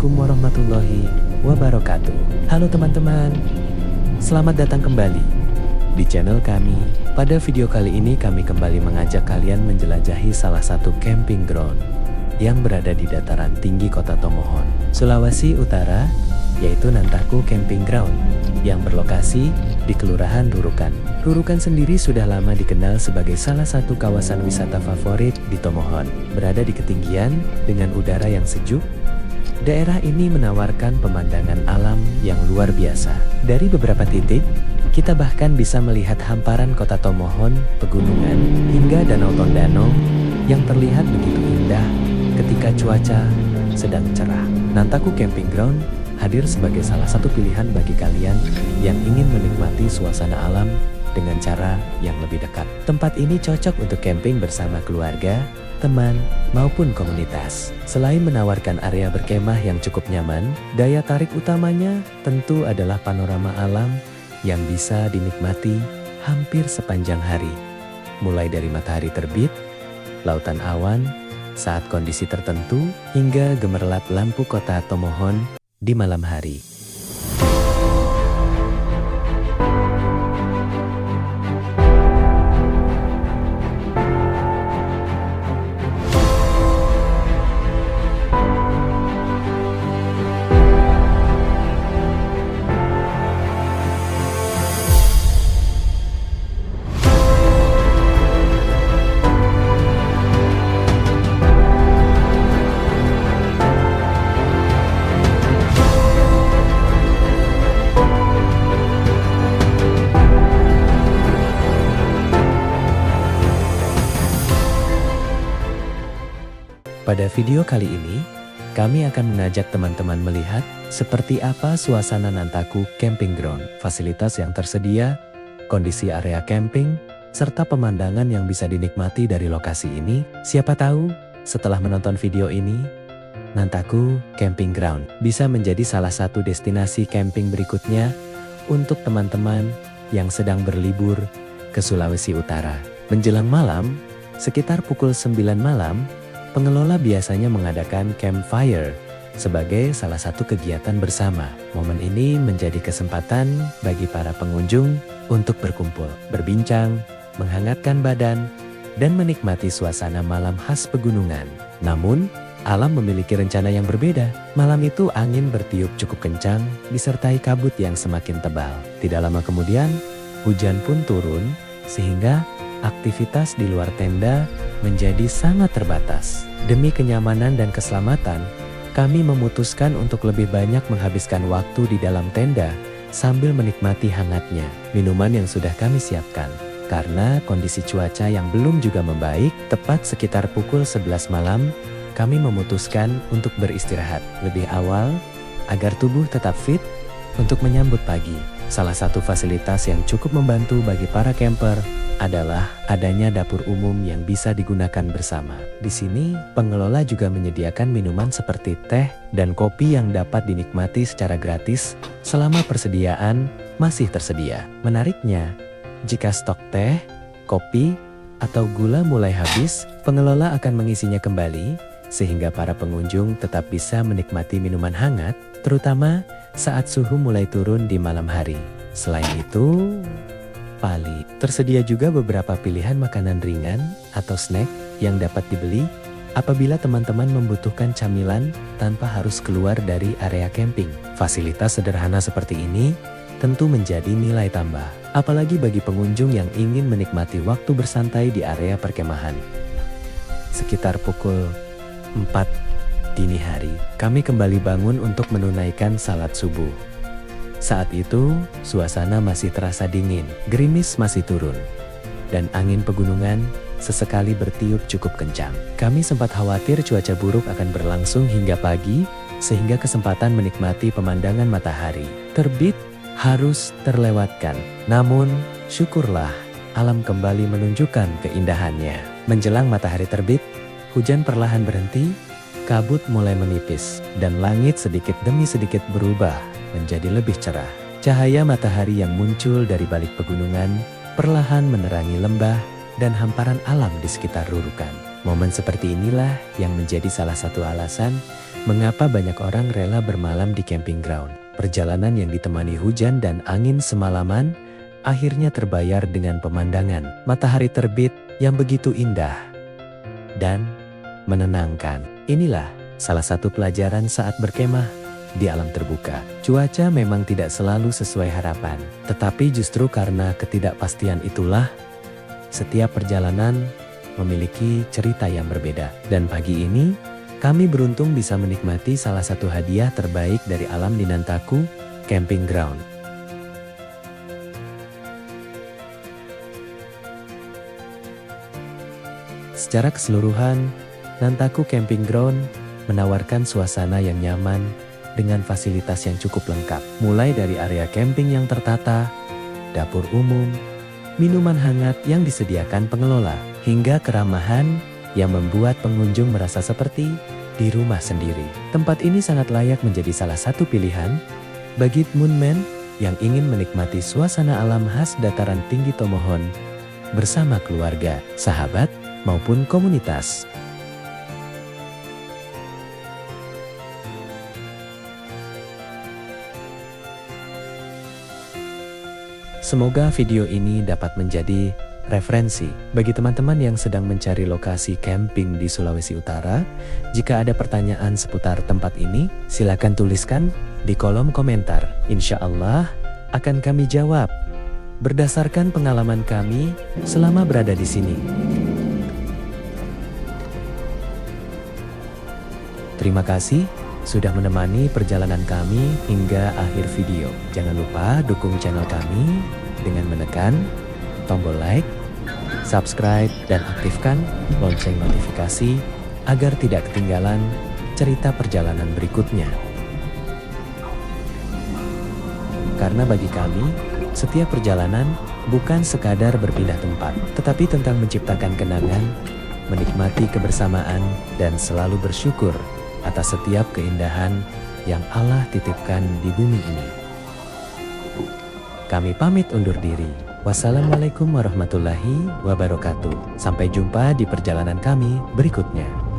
Assalamualaikum warahmatullahi wabarakatuh. Halo teman-teman, selamat datang kembali di channel kami. Pada video kali ini kami kembali mengajak kalian menjelajahi salah satu camping ground yang berada di dataran tinggi Kota Tomohon, Sulawesi Utara, yaitu Nantaku Camping Ground yang berlokasi di Kelurahan Rurukan. Rurukan sendiri sudah lama dikenal sebagai salah satu kawasan wisata favorit di Tomohon. Berada di ketinggian dengan udara yang sejuk, daerah ini menawarkan pemandangan alam yang luar biasa. Dari beberapa titik, kita bahkan bisa melihat hamparan kota Tomohon, pegunungan, hingga Danau Tondano yang terlihat begitu indah ketika cuaca sedang cerah. Nantaku Camping Ground hadir sebagai salah satu pilihan bagi kalian yang ingin menikmati suasana alam dengan cara yang lebih dekat. Tempat ini cocok untuk camping bersama keluarga, teman, maupun komunitas. Selain menawarkan area berkemah yang cukup nyaman, daya tarik utamanya tentu adalah panorama alam yang bisa dinikmati hampir sepanjang hari. Mulai dari matahari terbit, lautan awan, saat kondisi tertentu, hingga gemerlap lampu kota Tomohon di malam hari. Pada video kali ini, kami akan mengajak teman-teman melihat seperti apa suasana Nantaku Camping Ground, fasilitas yang tersedia, kondisi area camping, serta pemandangan yang bisa dinikmati dari lokasi ini. Siapa tahu, setelah menonton video ini, Nantaku Camping Ground bisa menjadi salah satu destinasi camping berikutnya untuk teman-teman yang sedang berlibur ke Sulawesi Utara. Menjelang malam, sekitar pukul 9 malam, pengelola biasanya mengadakan campfire sebagai salah satu kegiatan bersama. Momen ini menjadi kesempatan bagi para pengunjung untuk berkumpul, berbincang, menghangatkan badan, dan menikmati suasana malam khas pegunungan. Namun, alam memiliki rencana yang berbeda. Malam itu angin bertiup cukup kencang, disertai kabut yang semakin tebal. Tidak lama kemudian, hujan pun turun, sehingga aktivitas di luar tenda menjadi sangat terbatas. Demi kenyamanan dan keselamatan, kami memutuskan untuk lebih banyak menghabiskan waktu di dalam tenda sambil menikmati hangatnya minuman yang sudah kami siapkan. Karena kondisi cuaca yang belum juga membaik, tepat sekitar pukul 11 malam, kami memutuskan untuk beristirahat lebih awal agar tubuh tetap fit untuk menyambut pagi. Salah satu fasilitas yang cukup membantu bagi para camper adalah adanya dapur umum yang bisa digunakan bersama. Di sini, pengelola juga menyediakan minuman seperti teh dan kopi yang dapat dinikmati secara gratis selama persediaan masih tersedia. Menariknya, jika stok teh, kopi, atau gula mulai habis, pengelola akan mengisinya kembali sehingga para pengunjung tetap bisa menikmati minuman hangat, terutama saat suhu mulai turun di malam hari. Selain itu, tersedia juga beberapa pilihan makanan ringan atau snack yang dapat dibeli apabila teman-teman membutuhkan camilan tanpa harus keluar dari area camping. Fasilitas sederhana seperti ini tentu menjadi nilai tambah, apalagi bagi pengunjung yang ingin menikmati waktu bersantai di area perkemahan. Sekitar pukul 4 dini hari, kami kembali bangun untuk menunaikan salat subuh. Saat itu, suasana masih terasa dingin, gerimis masih turun, dan angin pegunungan sesekali bertiup cukup kencang. Kami sempat khawatir cuaca buruk akan berlangsung hingga pagi, sehingga kesempatan menikmati pemandangan matahari terbit harus terlewatkan. Namun, syukurlah, alam kembali menunjukkan keindahannya. Menjelang matahari terbit, hujan perlahan berhenti, kabut mulai menipis, dan langit sedikit demi sedikit berubah menjadi lebih cerah. Cahaya matahari yang muncul dari balik pegunungan perlahan menerangi lembah dan hamparan alam di sekitar Rurukan. Momen seperti inilah yang menjadi salah satu alasan Mengapa banyak orang rela bermalam di camping ground? Perjalanan yang ditemani hujan dan angin semalaman akhirnya terbayar dengan pemandangan matahari terbit yang begitu indah dan menenangkan. Inilah salah satu pelajaran saat berkemah di alam terbuka. Cuaca memang tidak selalu sesuai harapan, tetapi justru karena ketidakpastian itulah setiap perjalanan memiliki cerita yang berbeda. Dan pagi ini kami beruntung bisa menikmati salah satu hadiah terbaik dari alam di Nantaku Camping Ground. Secara keseluruhan, Nantaku Camping Ground menawarkan suasana yang nyaman dengan fasilitas yang cukup lengkap. Mulai dari area camping yang tertata, dapur umum, minuman hangat yang disediakan pengelola, hingga keramahan yang membuat pengunjung merasa seperti di rumah sendiri. Tempat ini sangat layak menjadi salah satu pilihan bagi Moonman yang ingin menikmati suasana alam khas dataran tinggi Tomohon bersama keluarga, sahabat, maupun komunitas. Semoga video ini dapat menjadi referensi bagi teman-teman yang sedang mencari lokasi camping di Sulawesi Utara. Jika ada pertanyaan seputar tempat ini, silakan tuliskan di kolom komentar. Insya Allah akan kami jawab berdasarkan pengalaman kami selama berada di sini. Terima kasih sudah menemani perjalanan kami hingga akhir video. Jangan lupa dukung channel kami dengan menekan tombol like, subscribe, dan aktifkan lonceng notifikasi agar tidak ketinggalan cerita perjalanan berikutnya. Karena bagi kami, setiap perjalanan bukan sekadar berpindah tempat, tetapi tentang menciptakan kenangan, menikmati kebersamaan, dan selalu bersyukur atas setiap keindahan yang Allah titipkan di bumi ini. Kami pamit undur diri. Wassalamualaikum warahmatullahi wabarakatuh. Sampai jumpa di perjalanan kami berikutnya.